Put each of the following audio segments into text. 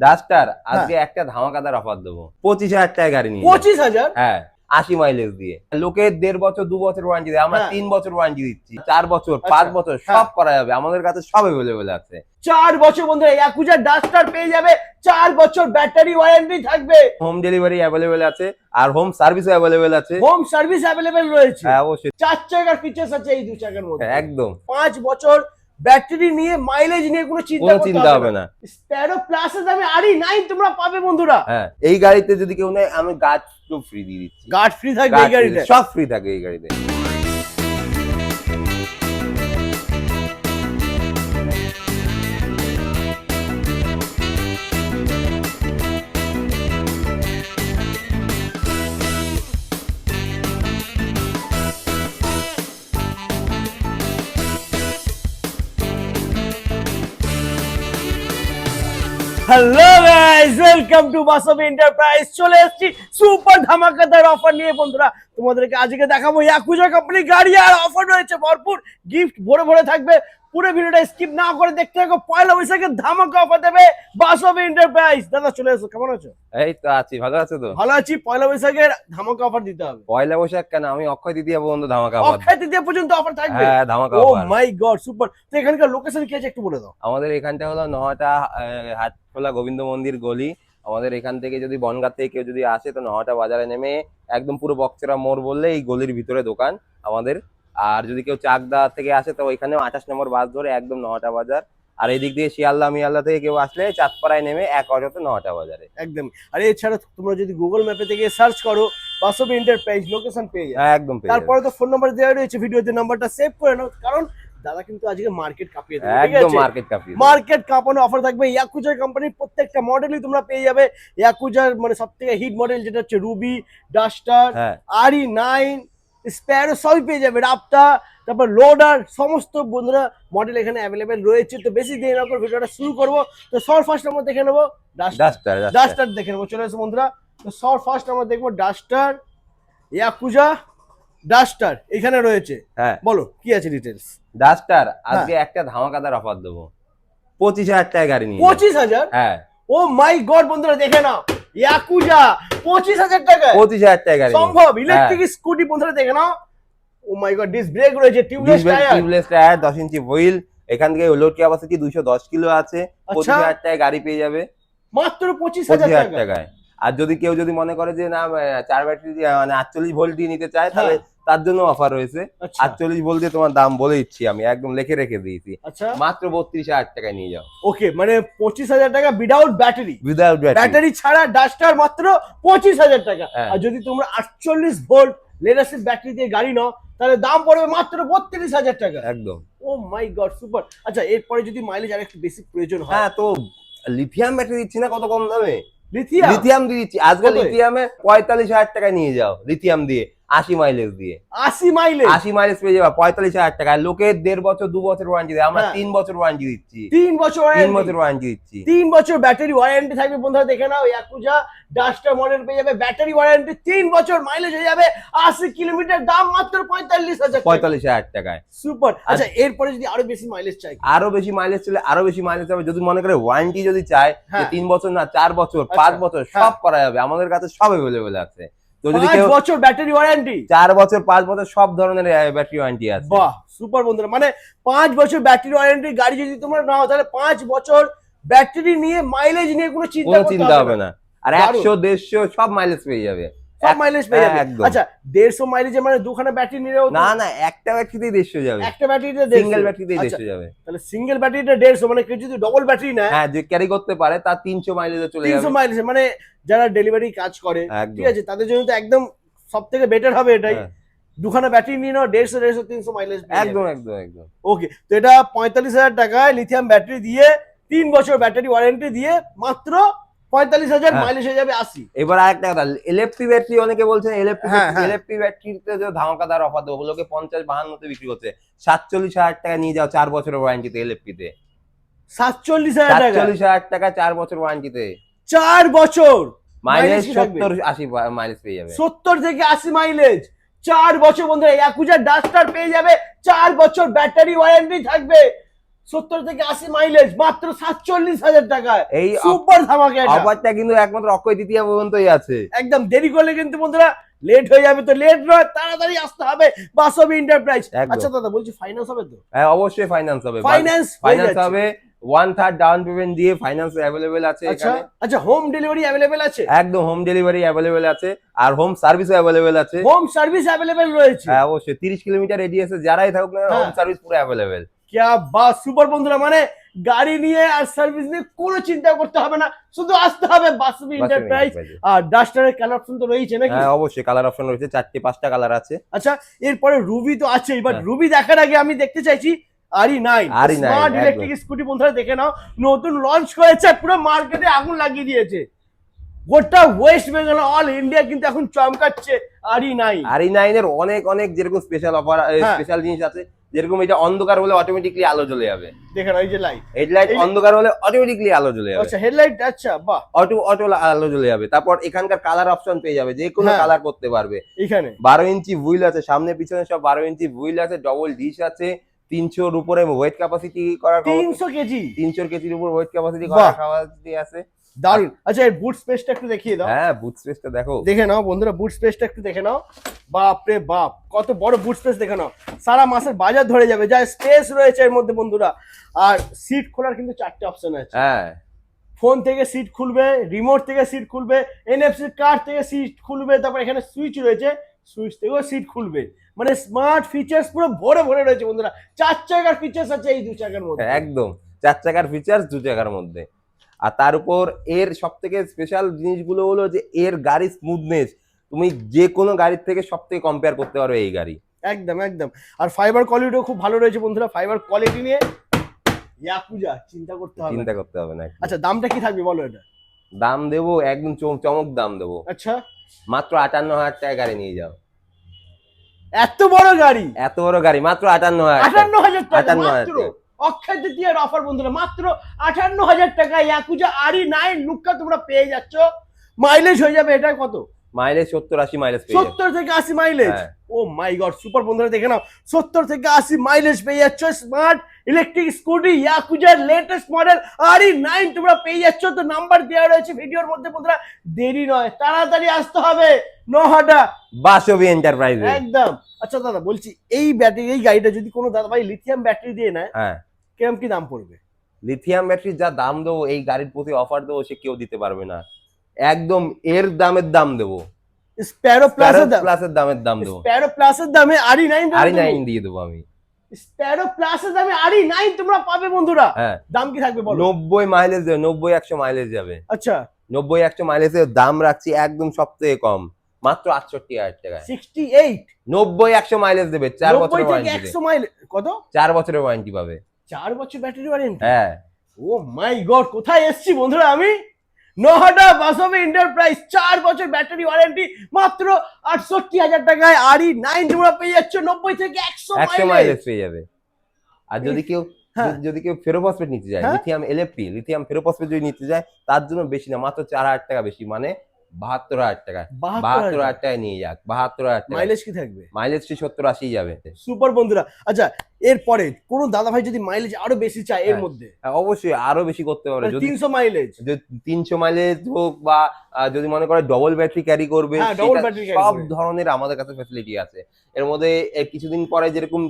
Duster আজকে একটা ধামাকাদার offer দেবো, 25,000 টাকা গাড়ি নিয়ে 25,000? হ্যাঁ, 80 মাইলেজ দিয়ে। লোকে 1.5 বছর 2 বছর ওয়ারেন্টি দেয়, আমরা 3 বছর ওয়ারেন্টি দিচ্ছি। 4 বছর 5 বছর সব করা যাবে, আমাদের কাছে সব অ্যাভেলেবেল আছে। 4 বছর বন্ধুরা ইয়াকুজা ডাস্টার পেয়ে যাবে, 4 বছর ব্যাটারি ওয়ারেন্টি থাকবে, হোম ডেলিভারি অ্যাভেলেবেল আছে, আর হোম সার্ভিসও অ্যাভেলেবেল আছে। হোম সার্ভিস অ্যাভেলেবেল রয়েছে। হ্যাঁ অবশ্যই। 4 চাকার ফিচার্স আছে এই 2 চাকার মধ্যে। একদম 5 বছর ব্যাটারি নিয়ে মাইলেজ নিয়ে কোনো চিন্তা হবে না। স্প্যারো প্লাসের দামে RE9 তোমরা পাবে বন্ধুরা। হ্যাঁ, এই গাড়িতে যদি কেউ নেয় আমি গার্ড ফ্রি দিয়ে দিচ্ছি। গার্ড ফ্রি থাকবে এই গাড়িতে, সব ফ্রি থাকে এই গাড়িতে। Hello guys, welcome to Basab enterprise. চলে এসেছি সুপার ধামাকাদার অফার নিয়ে বন্ধুরা। তোমাদেরকে আজকে দেখাবো ইয়াকুজা কোম্পানি গাড়ি, আর অফার রয়েছে ভরপুর, গিফট ভরে ভরে থাকবে। পুরো ভিডিওটা স্কিপ না করে দেখতে থাকো। পয়লা বৈশাখে ধামাকা অফার দেবে বাসব এন্টারপ্রাইজ। দাদা চলে এসো, কেমন আছো? এই তো আছি, ভালো আছো তো? ভালো আছি। পয়লা বৈশাখের ধামাকা অফার দিতে হবে। পয়লা বৈশাখ কেন, আমি অক্ষয় তৃতীয়া পর্যন্ত ধামাকা অফার। অক্ষয় তৃতীয়া পর্যন্ত অফার থাকবে? হ্যাঁ, ধামাকা ও অফার। মাই গড, সুপার। তো এখানকার লোকেশন কি আছে একটু বলে দাও। আমাদের এখানটা হলো নহাটা হাটখোলা গোবিন্দ মন্দির গলি। আমাদের এখান থেকে যদি বনগাঁ থেকে কেউ যদি আসে তো নহাটা বাজারে নেমে একদম পুরো বক্সেরা মোড় বললে এই গলির ভিতরে দোকান আমাদের। আর যদি কেউ চাকদা থেকে আসে তো ওইখানে 28 নম্বর বাস ধরে একদম নহাটা বাজার। আর এই দিক দিয়ে শিয়ালদা মিয়ালদা থেকে কেউ আসলে চাঁদপাড়ায় নেমে এক অজতে নহাটা বাজারে। একদম। আর এছাড়া তোমরা যদি গুগল ম্যাপে থেকে সার্চ করো বাসব এন্টারপ্রাইজ, লোকেশন পেয়ে যাবে। একদম পেয়ে যাবে। তারপরে তো ফোন নাম্বার দেওয়া রয়েছে ভিডিওতে, নাম্বারটা সেভ করে নাও, কারণ দাদা কিন্তু আজকে মার্কেট কাঁপিয়ে দেবে। একদম মার্কেট কাঁপিয়ে দেবে। মার্কেট কাঁপানো অফার থাকবে। ইয়াকুজা কোম্পানির প্রত্যেকটা মডেলই তোমরা পেয়ে যাবে। ইয়াকুজার মানে সবথেকে হিট মডেল যেটা হচ্ছে রুবি, ডাস্টার, RE9, স্প্যারো সবই পেয়ে যাবে। রাপ্তা, তারপর লোডার, সমস্ত বন্ধুরা মডেল এখানে অ্যাভেলেবেল রয়েছে। তো বেশি দেরি না করে ভিডিওটা শুরু করবো। তো সর ফার্স্ট আমরা দেখে নেবো ডাস্টার দেখে নেবো। চলে এসো বন্ধুরা। তো সর ফার্স্ট আমরা দেখবো ডাস্টার, ইয়াকুজা ডাস্টার এখানে রয়েছে। হ্যাঁ, বলো কি আছে ডিটেলস। ডাস্টার আজকে একটা ধামাকাদার অফার দেবো, 25,000 টাকা গাড়ি নিয়ে। 25,000? হ্যাঁ। ও মাই গড বন্ধুরা দেখে নাও, ইয়াকুজা 25,000 টাকা। 25,000 টাকা গাড়ি সম্ভব? ইলেকট্রিক স্কুটি বন্ধুরা দেখে নাও। ও মাই গড, ডিস্ক ব্রেক রয়েছে, টিউবলেস টায়ার, 10 ইঞ্চি হুইল। এখান থেকে লোড ক্যাপাসিটি 210 কিলো আছে। 25,000 টাকা গাড়ি পেয়ে যাবে মাত্র 25,000 টাকায়। আর যদি কেউ যদি মনে করে যে না 4 ব্যাটারি মানে 48 ভোল্ট দিয়ে নিতে চায়, তাহলে তার জন্য অফার রয়েছে। 48 ভোল্ট দিয়ে তোমার দাম বলে দিচ্ছি, আমি একদম লিখে রেখে দিয়েছি। মাত্র 32,000 টাকায় নিয়ে যাও। ওকে, মানে 25,000 টাকা উইদাউট ব্যাটারি। ব্যাটারি ছাড়া ডাস্টার মাত্র 25,000 টাকা। আর যদি তোমরা 48 ভোল্ট লেড অ্যাসিড ব্যাটারি দিয়ে গাড়ি নাও তাহলে দাম পড়বে মাত্র 32,000 টাকা। একদম। ও মাই গড, সুপার। আচ্ছা, এরপরে যদি মাইলেজ আর একটু বেশি প্রয়োজন হয়, হ্যাঁ, তো লিথিয়াম ব্যাটারি দিচ্ছি না কত কম দামে। লিথিয়াম দিয়ে দিচ্ছি আজকে। লিথিয়ামে 45,000 টাকা নিয়ে যাও, লিথিয়াম দিয়ে 80 মাইলেজ দিয়ে। 80 মাইলেজ পেয়ে যাবে 45,000 টাকা। লোকে 1.5 বছর 2 বছর ওয়ারেন্টি দেয়, আমরা 3 বছর ওয়ারেন্টি দিচ্ছি। 3 বছর ওয়ারেন্টি দিচ্ছি। 3 বছর ব্যাটারি ওয়ারেন্টি থাকবে বন্ধুরা। দেখে নাও, ইয়াকুজা ডাস্টার মডেল পেয়ে যাবে ব্যাটারি ওয়ারেন্টি, 3 বছর, মাইলেজ হয়ে যাবে 80 কিলোমিটার, দাম মাত্র 45,000 টাকায়। সুপার। আচ্ছা, এরপরে যদি আরো বেশি মাইলেজ চাই, আরো বেশি মাইলেজ চলে, আরো বেশি মাইলেজ হবে। যদি মনে করে ওয়ারেন্টি যদি চায় 3 বছর না 4 বছর 5 বছর সব করা যাবে, আমাদের কাছে সব অ্যাভেলেবেল আছে। তো যদি 5 বছর ব্যাটারি ওয়ারেন্টি, 4 বছর 5 বছর সব ধরনের ব্যাটারি ওয়ারেন্টি আছে। বাহ, সুপার বন্ধুরা। মানে 5 বছর ব্যাটারি ওয়ারেন্টি গাড়ি যদি তোমরা নাও তাহলে 5 বছর ব্যাটারি নিয়ে মাইলেজ নিয়ে কোনো চিন্তা হবে না। আর 100 150 সব মাইলেজ পেয়ে যাবে। সব মাইলেজ পেয়ে যাবে। আচ্ছা, 150 মাইলেজে মানে দুখানা ব্যাটারি নিলেও না, একটা ব্যাটারিতেই 150 যাবে। একটা ব্যাটারিতে সিঙ্গেল ব্যাটারিতেই 150 যাবে। তাহলে সিঙ্গেল ব্যাটারিতে 150, মানে কেউ যদি ডবল ব্যাটারি নেয়, হ্যাঁ, যে ক্যারি করতে পারে তার 300 মাইলেজে চলে যাবে। 300 মাইলেজে, মানে যারা ডেলিভারি কাজ করে, ঠিক আছে, তাদের জন্য তো একদম সবথেকে বেটার হবে এটাই। দুখানা ব্যাটারি নিয়ে নাও, 150 300 মাইলেজ। একদম। ওকে, তো এটা 45,000 টাকায় লিথিয়াম ব্যাটারি দিয়ে 3 বছর ব্যাটারি ওয়ারেন্টি দিয়ে মাত্র 45,000, মাইলেজ হয়ে যাবে 80। এবার আরেকটা কথা, এলএফপি ব্যাটারি অনেকে বলছেন এলএফপি ব্যাটারিতে যে ধামাকাদার অফার দেবো, লোকে 50-52 তে বিক্রি করছে। 47,000 টাকা নিয়ে যাও 4 বছরের ওয়ারেন্টিতে। এলএফপি তে 47,000 টাকা 4 বছর ওয়ারেন্টিতে। 4 বছর মাইলেজ 70-80 মাইলেজ পেয়ে যাবে। 70 থেকে 80 মাইলেজ 4 বছর বন্ধুরা। ইয়াকুজা ডাস্টার পেয়ে যাবে 4 বছর ব্যাটারি ওয়ারেন্টি থাকবে। 70 থেকে 80 মাইলেজ মাত্র 47,000 টাকায়। এই সুপার ধামাকা এটা। অফারটা কিন্তু একমাত্র অক্ষয় তৃতীয়া পর্যন্তই আছে। একদম দেরি করলে কিন্তু বন্ধুরা লেট হয়ে যাবে, তো লেট নয়, তাড়াতাড়ি আসতে হবে বাসবি এন্টারপ্রাইজ। একদম। আচ্ছা দাদা বলছি ফাইন্যান্স হবে তো? হ্যাঁ অবশ্যই ফাইন্যান্স হবে, ফাইন্যান্স হবে 1/3 ডাউন পেমেন্ট দিয়ে ফাইন্যান্স অ্যাভেলেবেল আছে আচ্ছা এখানে। আচ্ছা, হোম ডেলিভারি অ্যাভেলেবেল আছে? একদম হোম ডেলিভারি অ্যাভেলেবেল আছে, আর হোম সার্ভিসও অ্যাভেলেবেল আছে। হোম সার্ভিস অ্যাভেলেবেল রয়েছে? হ্যাঁ অবশ্যই, 30 কিলোমিটার রেডিয়াসে যারাই থাকুক না হোম সার্ভিস পুরো অ্যাভেলেবেল। क्या বাস, সুপার বন্ধুরা, মানে গাড়ি নিয়ে আর সার্ভিস নিয়ে কোনো চিন্তা করতে হবে না, শুধু আসতে হবে বাসবি এন্টারপ্রাইজ। আর ডাস্টারের কালার অপশন তো রয়েছে নাকি? হ্যাঁ অবশ্যই কালার অপশন রয়েছে, 4-5টা কালার আছে। আচ্ছা এরপরে রুবি তো আছে, এবার হ্যাঁ। রুবি দেখার আগে আমি দেখতে চাইছি RE9 RE9 স্মার্ট একদম। Electric scooty. বন্ধুরা দেখে নাও, নতুন লঞ্চ করেছে, পুরো মার্কেটে আগুন লাগিয়ে দিয়েছে, গোটা ওয়েস্ট বেঙ্গল অল ইন্ডিয়া কিন্তু এখন চমকাচ্ছে RE9। RE9 এর অনেক অনেক যেরকম স্পেশাল অফার, স্পেশাল জিনিস আছে, যেরকম এটা অন্ধকার হলে অটোমেটিকলি আলো জ্বলে যাবে। দেখেন এই যে লাইট, হেডলাইট অন্ধকার হলে অটোমেটিকলি আলো জ্বলে যাবে। আচ্ছা হেডলাইট, আচ্ছা বাহ, অটো আলো জ্বলে যাবে। তারপর এখানকার কালার অপশন পেয়ে যাবে, যে কোনো হ্যাঁ। কালার করতে পারবে। এখানে 12 ইঞ্চি হুইল আছে, সামনে পিছনে সব 12 ইঞ্চি হুইল আছে, ডবল ডিশ আছে, 300-র উপরে ওয়েট ক্যাপাসিটি করার 300 কেজি, 300 কেজির উপর ওয়েট ক্যাপাসিটি বাহ। করার ক্যাপাসিটি আছে। দারুন। আচ্ছা এর বুট স্পেসটা একটু দেখিয়ে দাও। হ্যাঁ বুট স্পেসটা দেখো, দেখে নাও বন্ধুরা, বুট স্পেসটা একটু দেখে নাও, বাপ রে বাপ কত বড় বুট স্পেস, দেখে নাও সারা মাসের বাজার ধরে যাবে, যা স্পেস রয়েছে এর মধ্যে বন্ধুরা। আর সিট খোলার কিন্তু 4টে অপশন আছে, হ্যাঁ ফোন থেকে সিট খুলবে, রিমোট থেকে সিট খুলবে, NFC কার্ড থেকে সিট খুলবে, তারপর এখানে সুইচ রয়েছে, সুইচ থেকেও সিট খুলবে, মানে স্মার্ট ফিচার্স পুরো ভরে ভরে রয়েছে বন্ধুরা। 4 চাকার ফিচার্স আছে এই 2 চাকার মধ্যে, একদম 4 চাকার ফিচার্স 2 চাকার মধ্যে। আর তার উপর এর সব থেকে স্পেশাল জিনিসগুলো হলো যে এর গাড়ি স্মুথনেস, তুমি যে কোনো গাড়ির থেকে সব থেকে কম্পেয়ার করতে পারবে এই গাড়ি। একদম একদম। আর ফাইবার কোয়ালিটিও খুব ভালো রয়েছে বন্ধুরা, ফাইবার কোয়ালিটি নিয়ে ইয়াকুজা চিন্তা করতে হবে না। আচ্ছা দামটা কি থাকবে বলো? এটা দাম দেবো একদম চমক দাম দেবো, আচ্ছা মাত্র 58,000 টাকা গাড়ি নিয়ে যাও। এত বড় গাড়ি, এত বড় গাড়ি মাত্র 58,000 58,000 টাকা 58,000 মাত্র। অক্ষয় তৃতীয়ার অফার বন্ধুরা, মাত্র 58,000 টাকা ইয়াকুজা RE9 লুকটা তোমরা পেয়ে যাচ্ছ। মাইলেজ হয়ে যাবে এটা কত? মাইলেজ 70-80 মাইলেজ পেয়ে যাবে। 70 থেকে 80 মাইলেজ, হ্যাঁ। ও মাই গড সুপার বন্ধুরা দেখে নাও, 70 থেকে 80 মাইলেজ পেয়ে যাচ্ছ স্মার্ট ইলেকট্রিক স্কুটি ইয়াকুজার লেটেস্ট মডেল RE9 তোমরা পেয়ে যাচ্ছ। তো নাম্বার দেওয়া রয়েছে ভিডিওর মধ্যে বন্ধুরা, দেরি নয়, তাড়াতাড়ি আসতে হবে নহাটা বাসবি এন্টারপ্রাইজ। একদম। আচ্ছা দাদা বলছি এই ব্যাটারি, এই গাড়িটা যদি কোনো দাদা ভাই লিথিয়াম ব্যাটারি দিয়ে নেয়, হ্যাঁ কিরকম কি দাম পড়বে? লিথিয়াম ব্যাটারির যা দাম দেবো, এই গাড়ির প্রতি অফার দেবো, সে কেউ দিতে পারবে না। একদম এর দামের দাম দেবো, স্প্যারো প্লাসের দামের দাম দেবো, স্প্যারো প্লাসের দামে RE9 দিয়ে দেবো আমি। স্প্যারো প্লাসের দামে RE9 তোমরা পাবে বন্ধুরা। হ্যাঁ দাম কি থাকবে বলো? 90 মাইলেজ দেবে, 90-100 মাইলেজ যাবে। আচ্ছা 90-100 মাইলেজের দাম রাখছি একদম সব থেকে কম, মাত্র 68,000 টাকায়। 68 90-100 মাইলেজ দেবে, 4 90 বছরের থেকে ওয়ারেন্টি 100 মাইল কত? 4 বছরের ওয়ারেন্টি পাবে। 4 বছর ব্যাটারি ওয়ারেন্টি? হ্যাঁ ও মাই গড, কোথায় এসেছি বন্ধুরা আমি? নহাটা বাসবি এন্টারপ্রাইজ, 4 বছর ব্যাটারি ওয়ারেন্টি মাত্র 68,000 টাকায় RE9 তোমরা পেয়ে যাচ্ছ। 90 থেকে 100 100 মাইলেজ পেয়ে যাবে। আর যদি কেউ হ্যাঁ। যদি কেউ ফেরোফসফেট নিতে যায়, হ্যাঁ। লিথিয়াম LFP, লিথিয়াম ফেরোফসফেট যদি নিতে যায়, তার জন্য বেশি না, মাত্র 4,000 টাকা বেশি, মানে 72,000 টাকা। 72,000 টাকায় নিয়ে যাক, 72,000 টাকা। মাইলেজ কি থাকবে? মাইলেজ 70-80 যাবে। সুপার বন্ধুরা। আচ্ছা এরপরে কোন দাদা ভাই যদি মাইলেজ আরো বেশি চায় এর হ্যাঁ। মধ্যে, হ্যাঁ, অবশ্যই আরো বেশি করতে পারে। যদি 300 মাইলেজ, 300 মাইলেজ হোক, বা যদি মনে করে ডবল ব্যাটারি ক্যারি করবে, হ্যাঁ, double সেটা battery carry সব করবে। ধরনের আমাদের কাছে ফ্যাসিলিটি আছে। এর মধ্যে কিছুদিন পরে যেরকম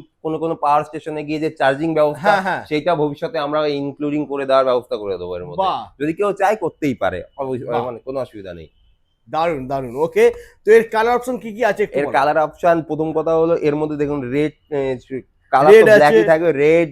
কোনো পাওয়ার স্টেশনে গিয়ে যে চার্জিং ব্যবস্থা, হ্যাঁ হ্যাঁ সেটা ভবিষ্যতে আমরা ইনক্লুডিং করে দেওয়ার ব্যবস্থা করে দেবো এর মধ্যে। বাহ যদি কেউ চায় করতেই পারে, অবশ্যই, বাহ। মানে কোনো অসুবিধা নেই। দারুন দারুন। ওকে, তো এর কালার অপশন কি কি আছে একটু এর বলো। কালার অপশন, প্রথম কথা হলো এর মধ্যে দেখুন রেড কালার, Red তো ব্ল্যাকই আছে। থাকবে, রেড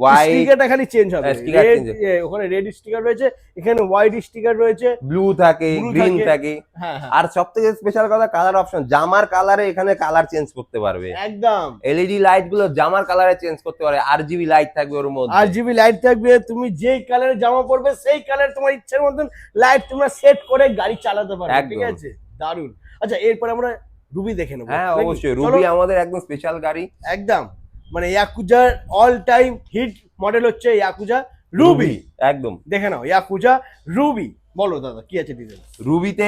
হোয়াইট, স্টিকারটা খালি চেঞ্জ হবে, হ্যাঁ, sticker রেড, change ওখানে রেড স্টিকার রয়েছে, এখানে হোয়াইট স্টিকার রয়েছে, ব্লু থাকে, Blue গ্রিন থাকে। থাকে। হ্যাঁ হ্যাঁ আর সব থেকে স্পেশাল কথা, কালার অপশন, জামার কালারে এখানে কালার চেঞ্জ করতে পারবে। একদম। এলইডি লাইট গুলো জামার কালারে চেঞ্জ করতে পারে, RGB লাইট থাকবে ওর মধ্যে। RGB লাইট থাকবে, তুমি যেই কালারে জামা পরবে সেই কালার তোমার ইচ্ছের মতন লাইট তোমরা সেট করে গাড়ি চালাতে পারবে, একদম। ঠিক আছে? দারুন। আচ্ছা এরপর আমরা রুবি দেখে নেবো। হ্যাঁ নাকি? অবশ্যই, চলো। রুবি আমাদের একদম স্পেশাল গাড়ি। একদম, মানে ইয়াকুজার অল টাইম হিট মডেল হচ্ছে ইয়াকুজা রুবি। একদম দেখে নাও ইয়াকুজা রুবি। বলো দাদা কি আছে ডিটেইলস? রুবিতে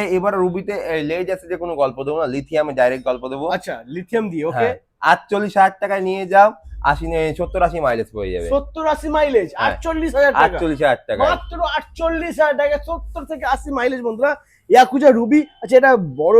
লেজ আছে, যে কোনো গল্প দেবো না, লিথিয়ামে ডাইরেক্ট গল্প দেবো। আচ্ছা লিথিয়াম দিয়ে, ওকে। হ্যাঁ, 48,000 টাকায় নিয়ে যাও, 70-80 মাইলেজ পেয়ে যাবে। 70-80 মাইলেজ, হ্যাঁ। 48,000 টাকা, 48,000 টাকা। মাত্র 48,000 টাকা, 70 থেকে 80 মাইলেজ বন্ধুরা। Yakuza Ruby. আচ্ছা, এটা বড়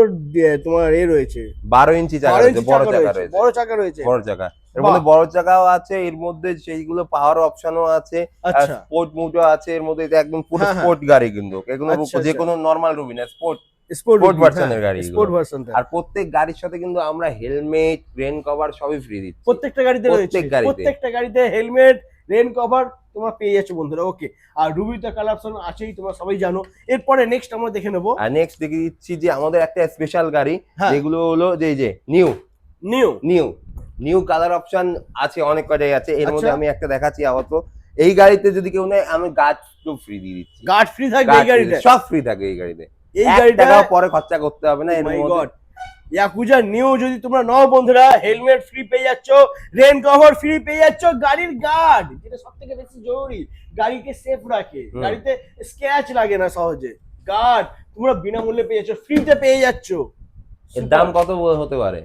তোমার রয়েছে, 12 ইঞ্চি চাকা রয়েছে, বড় চাকা রয়েছে, বড় চাকা রয়েছে, বড় চাকা। এর মধ্যে বড় চাকাও আছে, এর মধ্যে সেইগুলো পাওয়ার অপশনও আছে, আচ্ছা, স্পোর্ট মোডও আছে এর মধ্যে। এটা একদম পুরো হ্যাঁ, হ্যাঁ। স্পোর্ট গাড়ি কিন্তু, এগুলো আচ্ছা, যে কোনো নরমাল রুবি না, স্পোর্ট স্পোর্ট ভার্সনের গাড়ি এগুলো। Sport version. আর প্রত্যেক গাড়ির সাথে কিন্তু আমরা হেলমেট, রেন কভার সবই ফ্রি দিচ্ছি। প্রত্যেকটা গাড়িতে রয়েছে, প্রত্যেকটা গাড়িতে হেলমেট, রেন কভার তোমরা পেয়ে যাচ্ছ বন্ধুরা। ওকে, আর রুবিতে কালার অপশন আছেই, তোমরা সবাই জানো। এরপরে নেক্সট আমরা দেখে নেবো। আর নেক্সট দেখে দিচ্ছি যে আমাদের একটা স্পেশাল গাড়ি, হ্যাঁ। যেগুলো হলো যে new new new new colour option আছে, অনেক কটাই আছে। এর মধ্যে আচ্ছা। আমি একটা দেখাচ্ছি আপাতত। এই গাড়িতে যদি কেউ নেয়, আমি গার্ড ফ্রি দিয়ে দিচ্ছি। গার্ড ফ্রি থাকবে এই গাড়িতে, সব ফ্রি থাকে এই গাড়িতে। এই 1 গাড়িটা টাকাও পরে খরচা করতে হবে না এর মাই মধ্যে। গড, ইয়াকুজা নিউ যদি তোমরা নাও বন্ধুরা, হেলমেট ফ্রি পেয়ে যাচ্ছ, রেন কভার ফ্রি পেয়ে যাচ্ছ, গাড়ির গার্ড, যেটা সবথেকে বেশি জরুরি, গাড়িকে সেফ রাখে, গাড়িতে স্ক্র্যাচ লাগে না সহজে, গার্ড তোমরা বিনামূল্যে পেয়ে যাচ্ছ, ফ্রিতে পেয়ে যাচ্ছ। এর দাম কত হতে পারে?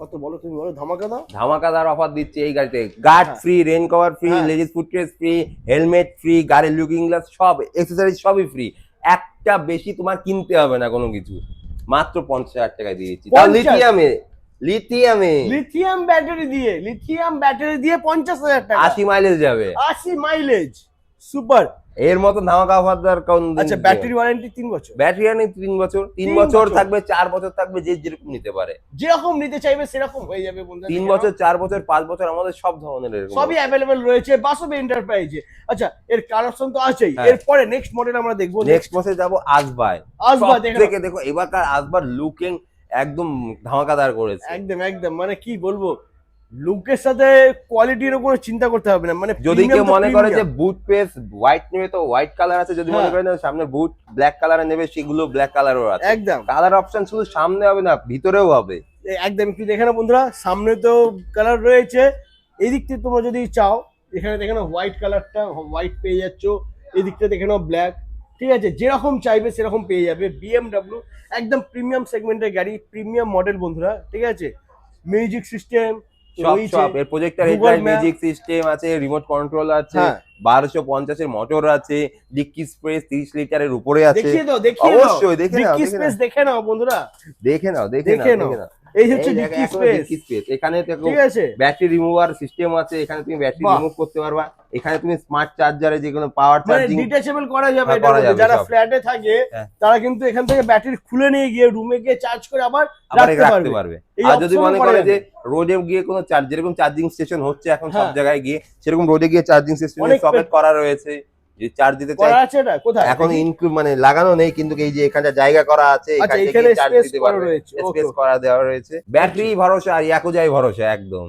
কত বলো, তুমি বলো, ধামাকা দাও। ধামাকাদার অফার দিচ্ছে এই গাড়িতে। গার্ড হ্যাঁ। ফ্রি, রেন কভার ফ্রি, হ্যাঁ। Ladies footrest free, helmet free, গাড়ির লুকিং গ্লাস সব, অ্যাকসেসরিজ সবই ফ্রি। একটা বেশি তোমার কিনতে হবে না কোনো কিছু, মাত্র 50,000 টাকায় দিয়ে দিচ্ছি। তাও 50? লিথিয়ামে লিথিয়াম ব্যাটারি দিয়ে 50,000 টাকা, 80 মাইলেজ যাবে, 80 মাইলেজ, সুপার। এর মতো ধামাকা অফার দর কোন দিন? আচ্ছা, ব্যাটারি ওয়ারেন্টি 3 বছর, ব্যাটারি নেই 3 বছর, 3 3 বছর বছর। থাকবে, 4 বছর থাকবে, যে যেরকম নিতে পারে। যেরকম নিতে চাইবে সেরকম হয়ে যাবে বন্ধুরা। 3 বছর, 4 বছর, 5 বছর, আমাদের সব ধরনের এরকম সবই অ্যাভেলেবেল রয়েছে বাসবে এন্টারপ্রাইজে। আচ্ছা, এর কালার অপশন তো আছেই। হ্যাঁ। এরপরে নেক্সট মডেল আমরা দেখবো। নেক্সট মাসে যাবো আসবাই। আসবা দেখো, থেকে দেখো এবারকার আসবার লুকিং একদম ধামাকাদার করেছে। একদম একদম, মানে কি বলবো, লুকের সাথে কোয়ালিটির কোনো চিন্তা করতে হবে না। মানে যদি premium কেউ তো মনে করে যে premium। বুট পেস হোয়াইট নেবে, তো হোয়াইট কালার আছে। যদি মনে হ্যাঁ। করে না সামনে বুট ব্ল্যাক কালারে নেবে, সেগুলো ব্ল্যাক কালারও আছে। একদম কালার অপশন শুধু সামনে হবে না, ভিতরেও হবে। একদম, একটু দেখে না বন্ধুরা, সামনে তো কালার রয়েছে, এদিক থেকে তোমরা যদি চাও, এখানে দেখে নাও হোয়াইট কালারটা, হোয়াইট পেয়ে যাচ্ছ, এদিকটা দেখে নাও ব্ল্যাক। ঠিক আছে, যেরকম চাইবে সেরকম পেয়ে যাবে। বিএমডব্লিউ একদম প্রিমিয়াম সেগমেন্টের গাড়ি, প্রিমিয়াম মডেল বন্ধুরা। ঠিক আছে, মিউজিক সিস্টেম সব এর projector, Google headlight, Map। Music system আছে, রিমোট কন্ট্রোল আছে, হ্যাঁ। 1250 এর মোটর আছে, ডিক্কি স্পেস 30 লিটারের উপরে আছে। দেখিয়ে দাও, দেখিয়ে দাও, অবশ্যই দেখে নাও, ডিক্কি দেখে স্পেস নাও। দেখে নাও বন্ধুরা, দেখে নাও, দেখে দেখে নাও, নাও। দেখে নাও। এই হচ্ছে এই ডিক্কি দেখো, স্পেস। ডিক্কি স্পেস। এখানে দেখো ঠিক আছে, ব্যাটারি রিমুভার সিস্টেম আছে, এখানে তুমি ব্যাটারি বাহ। রিমুভ করতে পারবা। এখানে তুমি স্মার্ট চার্জারে যে কোনো পাওয়ার মানে চার্জিং ডিটাচেবল করা যাবে হ্যাঁ, এটার করা মধ্যে। যাবে যারা সব। ফ্ল্যাটে থাকে হ্যাঁ। তারা কিন্তু এখান থেকে ব্যাটারি খুলে নিয়ে গিয়ে রুমে গিয়ে চার্জ করে আবার আবার রাখতে রাখতে পারবে। পারবে। এই আর যদি option-ও মনে করা করে যাবে। যে রোডে গিয়ে কোনো চার্জ, যেরকম চার্জিং স্টেশন হচ্ছে এখন সব হ্যাঁ। জায়গায় গিয়ে, সেরকম রোডে গিয়ে চার্জিং স্টেশন অনেক সকেট করা রয়েছে, যে চার্জ দিতে চাই। করা আছে এটা কোথায়? এখন দেখি। ইনক্লুড মানে লাগানো নেই, কিন্তু এই যে এখানটা জায়গা করা আছে, আচ্ছা, এখান এখানে থেকে চার্জ স্পেস দিতে করা পারবে, রয়েছে। স্পেস করা দেওয়া রয়েছে। ব্যাটারি ভরসা আর ইয়াকুজাই ভরসা একদম।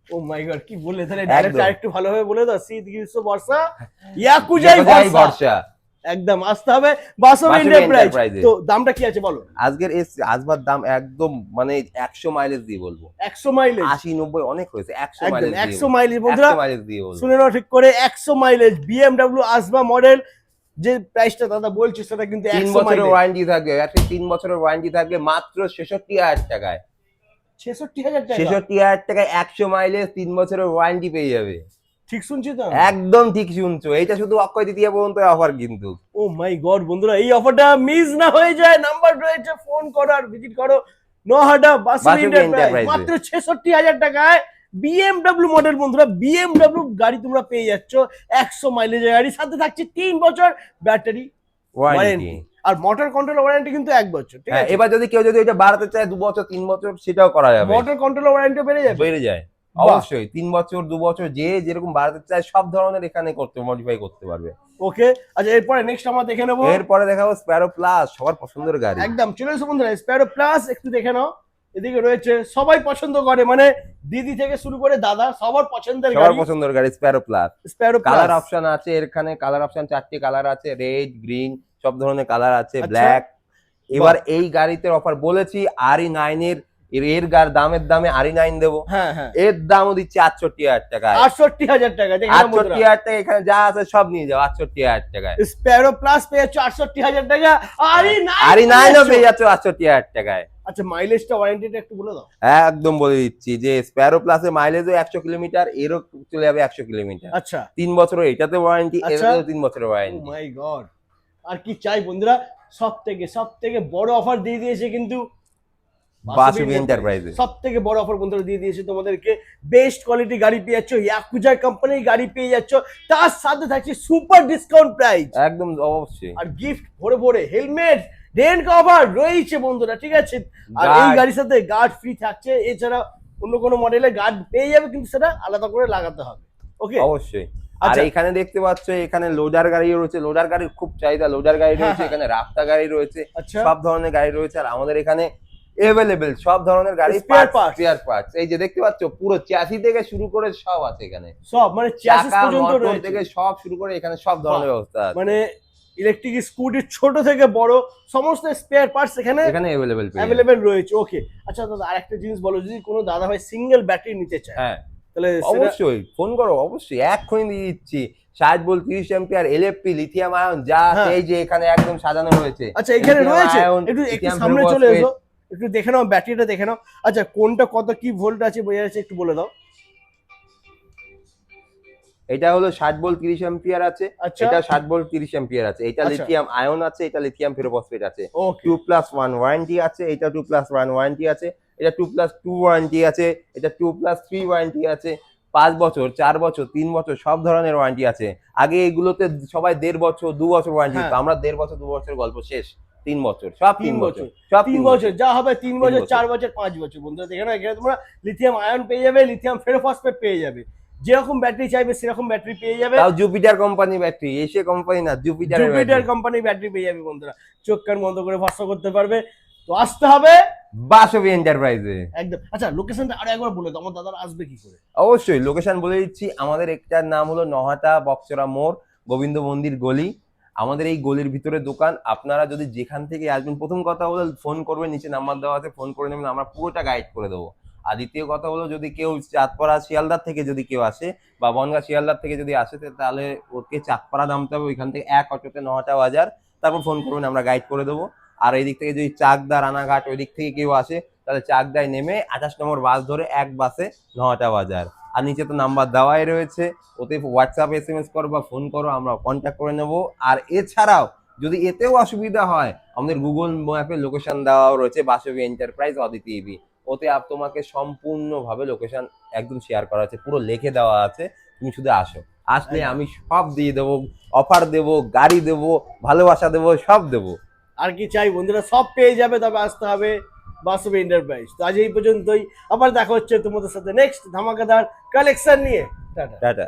ও মাই গড, কি বললে তাহলে, ডাইরেক্ট একদম। আরেকটু ভালোভাবে বলে দাও। শীত গ্রীষ্ম বর্ষা ইয়াকুজাই ইয়াকুজাই ভরসা। ভরসা। একদম আসতে হবে বাসবে বাসবে এন্টারপ্রাইজ। এন্টারপ্রাইজে। তো দামটা কি আছে বলো? আজকের এই আসবার দাম একদম মানে 100 মাইলেজ দিয়ে বলবো। 100 মাইলেজ, 80-90 অনেক হয়েছে, 100 একদম মাইলেজ 100 মাইলেজ বন্ধুরা, 100 মাইলেজ দিয়ে বলবো। শুনে নাও ঠিক করে, 100 মাইলেজ বিএমডব্লিউ আসবা মডেল। যে প্রাইসটা দাদা বলছে সেটা কিন্তু 3 100 বছরের মাইলেজ। ওয়ারেন্টি থাকবে, একটা 3 বছরের ওয়ারেন্টি থাকবে মাত্র 66,000 টাকায়। 66,000 টাকা, 66,000 টাকায় 100 মাইলেজ 3 বছরের ওয়ারেন্টি পেয়ে যাবে। ঠিক শুনছি তো? একদম ঠিক শুনছো, এটা শুধু অক্ষয় তৃতীয়া পর্যন্ত অফার কিন্তু। ও মাই গড বন্ধুরা, এই অফারটা মিস না হয়ে যায়। নাম্বার রয়েছে, ফোন করো আর ভিজিট করো নহাটা বাসবে বাসবে এন্টারপ্রাইজ। এন্টারপ্রাইজে। মাত্র 66,000 টাকায় বিএমডব্লিউ মডেল বন্ধুরা। বিএমডব্লিউ গাড়ি তোমরা পেয়ে যাচ্ছ 100 মাইলেজের গাড়ি, সাথে থাকছে 3 বছর ব্যাটারি ওয়ারেন্টি। ওয়ারেন্টি, আর মোটর কন্ট্রোল ওয়ারেন্টি কিন্তু 1 বছর। ঠিক হ্যাঁ, আছে, এবার যদি কেউ যদি এটা বাড়াতে চায় 2 বছর 3 বছর, সেটাও করা যাবে। মোটর কন্ট্রোল ওয়ারেন্টি বেড়ে যাবে। বেড়ে যায় বাহ। অবশ্যই, 3 বছর 2 বছর যে যেরকম বাড়াতে চায় সব ধরনের এখানে করতে মডিফাই করতে পারবে। ওকে, আচ্ছা এরপরে নেক্সট আমরা দেখে নেবো। এরপরে দেখাবো স্প্যারো প্লাস, সবার পছন্দের গাড়ি। একদম চলে এসো বন্ধুরা, স্প্যারো প্লাস একটু দেখে নাও। এদিকে রয়েছে, সবাই পছন্দ করে, মানে দিদি থেকে শুরু করে দাদা সবার পছন্দের সবার গাড়ি পছন্দের গাড়ি Sparrow plus. Sparrow colour plus. Option আছে এখানে, কালার অপশন 4টি কালার আছে, রেড, গ্রিন, সব ধরনের কালার আছে, আচ্ছা। ব্ল্যাক। এবার এই গাড়িতে অফার বলেছি RE9 এর দামের দামে RE9 দেবো। হ্যাঁ হ্যাঁ, এর দামও দিচ্ছি 68,000 টাকায়। 68,000 টাকা। দেখে নাও বন্ধুরা, 68,000 টাকা, এখানে যা আছে সব নিয়ে যাও 68,000 টাকায়। স্প্যারো প্লাস পেয়ে যাচ্ছ 68,000 টাকা। RE9 ও পেয়ে যাচ্ছ 68,000 টাকায়। আচ্ছা মাইলেজটা ওয়ারেন্টিটা একটু বলে দাও। একদম বলে দিচ্ছি যে স্প্যারো প্লাসে মাইলেজও 100 কিলোমিটার, এরও চলে যাবে 100 কিলোমিটার। আচ্ছা 3 বছরের এটাতে ওয়ারেন্টি, আচ্ছা। এটাতেও 3 বছরের ও ওয়ারেন্টি। মাই গড, আর কি চাই বন্ধুরা। সব থেকে বড় অফার দিয়ে দিয়েছে কিন্তু বাসবি এন্টারপ্রাইজে। সব থেকে বড় অফার বন্ধুরা দিয়ে দিয়েছে তোমাদেরকে। বেস্ট কোয়ালিটি গাড়ি পেয়ে যাচ্ছ, ইয়াকুজা কোম্পানির গাড়ি পেয়ে যাচ্ছ, তার সাথে থাকছে সুপার ডিসকাউন্ট প্রাইস একদম অবশ্যই। আর গিফট ভরে ভরে, হেলমেট, রেন কভার রয়েছে বন্ধুরা, ঠিক আছে। আর এই Guard। গাড়ির সাথে গার্ড ফ্রি থাকছে, এছাড়া অন্য কোনো মডেলে গার্ড পেয়ে যাবে কিন্তু সেটা আলাদা করে লাগাতে হবে। ওকে অবশ্যই। আর আচ্ছা। এখানে দেখতে পাচ্ছ এখানে লোডার গাড়ি রয়েছে, লোডার গাড়ির খুব চাহিদা, লোডার গাড়ি হ্যাঁ, রয়েছে, হ্যাঁ। এখানে রাফতা গাড়ি রয়েছে, আচ্ছা সব ধরনের গাড়ি রয়েছে। আর আমাদের এখানে এভেলেবেল সব ধরনের গাড়ি, Spare parts। স্পেয়ার পার্টস, এই যে দেখতে পাচ্ছ পুরো চ্যাসি থেকে শুরু করে সব আছে এখানে, সব মানে চ্যাসিস চাকা পর্যন্ত মোটর রয়েছে, থেকে সব শুরু করে এখানে সব ধরনের ব্যবস্থা আছে। মানে ইলেকট্রিক স্কুটির ছোট থেকে বড় সমস্ত স্পেয়ার পার্টস এখানে এখানে অ্যাভেলেবেল পেয়ে যাবে। অ্যাভেলেবেল রয়েছে। ওকে আচ্ছা দাদা, আরেকটা জিনিস বলো, যদি কোনো দাদা ভাই সিঙ্গেল ব্যাটারি নিতে চায় হ্যাঁ তাহলে সেটা অবশ্যই ফোন করো, অবশ্যই এক্ষুনি দিয়ে দিচ্ছি। 60 volt 30 ampere LFP lithium ion যা আছে, হ্যাঁ। এই যে এখানে একদম সাজানো রয়েছে। আচ্ছা এখানে lithium রয়েছে, ion, একটু lithium সামনে ferro চলে phosphate। এসো, একটু দেখে নাও ব্যাটারিটা দেখে নাও। আচ্ছা কোনটা কত কি ভোল্ট আছে বোঝা যাচ্ছে, একটু বলে দাও। এটা হলো 60 ভোল্ট 30 অ্যাম্পিয়ার আছে, আচ্ছা এটা 60 ভোল্ট 30 অ্যাম্পিয়ার আছে, এটা আচ্ছা। লিথিয়াম আয়ন আছে, এটা লিথিয়াম ফেরোফসফেট আছে। ওকে 2+1 ওয়ারেন্টি আছে, এটা 2+1 ওয়ারেন্টি আছে, এটা 2+2 ওয়ারেন্টি আছে, এটা 2+3 ওয়ারেন্টি আছে। 5 বছর 4 বছর 3 বছর সব ধরনের ওয়ারেন্টি আছে। আগে এগুলোতে সবাই 1.5 বছর 2 বছর ওয়ারেন্টি দিত, হ্যাঁ। আমরা 1.5 বছর 2 বছর গল্প শেষ। 3 বছর সব 3 বছর সব 3 বছর যা হবে, 3 বছর বছর। 4 বছর 5 বছর বন্ধুরা দেখে নাও। এখানে তোমরা লিথিয়াম আয়ন পেয়ে যাবে, লিথিয়াম ফেরোফসফেট পেয়ে যাবে, যেরকম ব্যাটারি চাইবে সেরকম ব্যাটারি পেয়ে যাবে। তাও Jupiter company battery, Asia company না, জুপিটার জুপিটার কোম্পানি ব্যাটারি পেয়ে যাবে বন্ধুরা, চোখ কান বন্ধ করে ভরসা করতে পারবে। তো আসতে হবে বাসবি এন্টারপ্রাইজে একদম। আচ্ছা লোকেশনটা আরো একবার বলে দাও, আমার দাদারা আসবে কি করে? অবশ্যই লোকেশন বলে দিচ্ছি। আমাদের একটার নাম হলো নহাটা বক্সরা মোড়, গোবিন্দ মন্দির গলি। আমাদের এই গলির ভিতরে দোকান। আপনারা যদি যেখান থেকে আসবেন, প্রথম কথা হলো ফোন করবেন, নিচে নাম্বার দেওয়া আছে, ফোন করে নেবেন, আমরা পুরোটা গাইড করে দেবো। আর দ্বিতীয় কথা হলো যদি কেউ চাঁদপাড়া শিয়ালদার থেকে যদি কেউ আসে বা বনগাঁ শিয়ালদার থেকে যদি আসে, তাহলে ওকে চাঁদপাড়া নামতে হবে, ওইখান থেকে এক অটোতে নহাটা বাজার, তারপর ফোন করবেন, আমরা গাইড করে দেবো। আর এই দিক থেকে যদি চাকদা রানাঘাট ওই দিক থেকে কেউ আসে, তাহলে চাকদায় নেমে 28 নম্বর বাস ধরে এক বাসে নহাটা বাজার। আর নিচে তো নাম্বার দেওয়াই রয়েছে, ওতে হোয়াটসঅ্যাপ SMS করো বা ফোন করো, আমরা কন্ট্যাক্ট করে নেবো। আর এছাড়াও যদি এতেও অসুবিধা হয়, আমাদের গুগল ম্যাপে লোকেশন দেওয়াও রয়েছে, বাসবি এন্টারপ্রাইজ অদিতি ইভি। ওতে তোমাকে সম্পূর্ণভাবে লোকেশন একদম শেয়ার করা আছে, পুরো লিখে দেওয়া আছে। তুমি শুধু আসো, আসলে আমি সব দিয়ে দেবো, অফার দেবো, গাড়ি দেবো, ভালোবাসা দেবো, সব দেবো। আর কি চাই বন্ধুরা, সব পেয়ে যাবে, তবে আসতে হবে বাসবি এন্টারপ্রাইজ। তো আজ এই পর্যন্তই, আবার দেখা হচ্ছে তোমাদের সাথে নেক্সট ধামাকাদার কালেকশন নিয়ে। টাটা। টাটা।